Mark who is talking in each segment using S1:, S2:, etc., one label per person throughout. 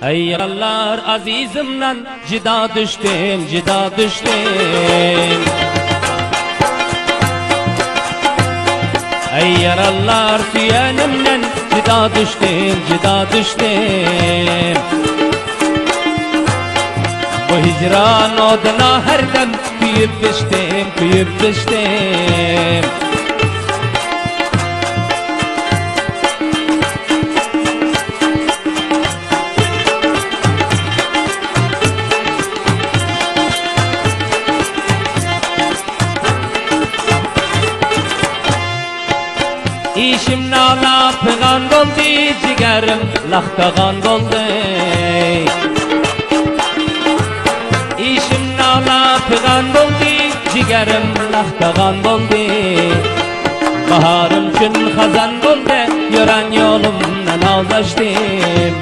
S1: Ey yaralar azizimden cida düştüm, cida düştüm. Ey yaralar süyenimden cida düştüm, cida düştüm. Bu hicran oduna her dem kuyup düştüm, kuyup düştüm. İşim nala pıgan oldu, ciğerim lahkagan oldu. İşim nala pıgan oldu, ciğerim lahkagan oldu. Baharım gün hazan oldu, yören yolumdan aldaştım.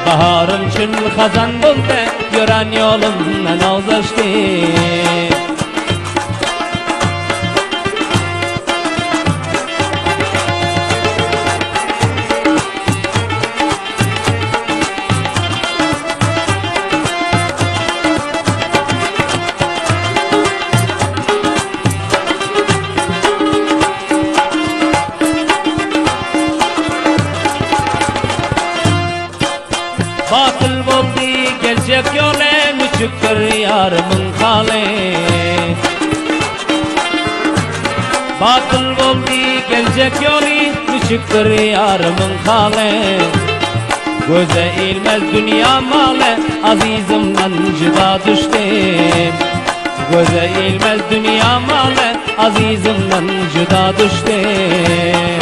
S1: Baharım gün hazan oldu, yören yolumdan aldaştım. Batıl oldu gelecek yola, müçüktür yarımın hali. Batıl oldu gelecek yola, müçüktür yarımın hali. Göze ilmez dünya malı, azizimden cida düştüm. Göze ilmez dünya malı, azizimden cida düştüm.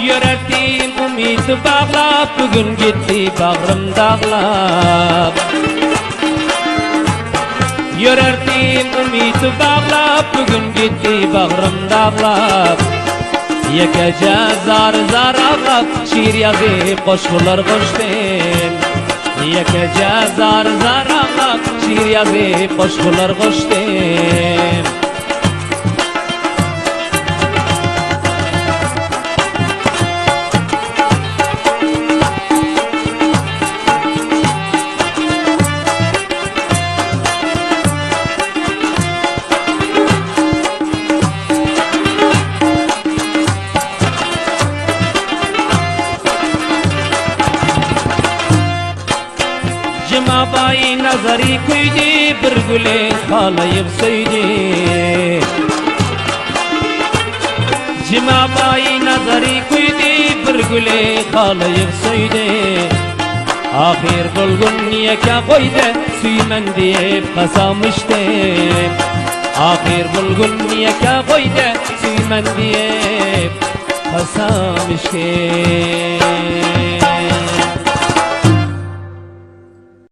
S1: Yörerdim umidi bağlap, bugün gitti bağrım dağlap. Yörerdim umidi bağlap, bugün gitti bağrım dağlap. Yekece zar zar ağlap, şiir yazıp koşkular koştum. Yekece zar zar ağlap, şiir yazıp koşkular koştum. Bayi nazari kuydu, bir güle kalayıp söydü. Cima bayi nazari kuydu, bir güle kalayıp söydü. Ahir bulgun niyeke koydu, süymen deyip kasamıştım. Ahir bulgun niyeke koydu, süymen deyip kasamıştım.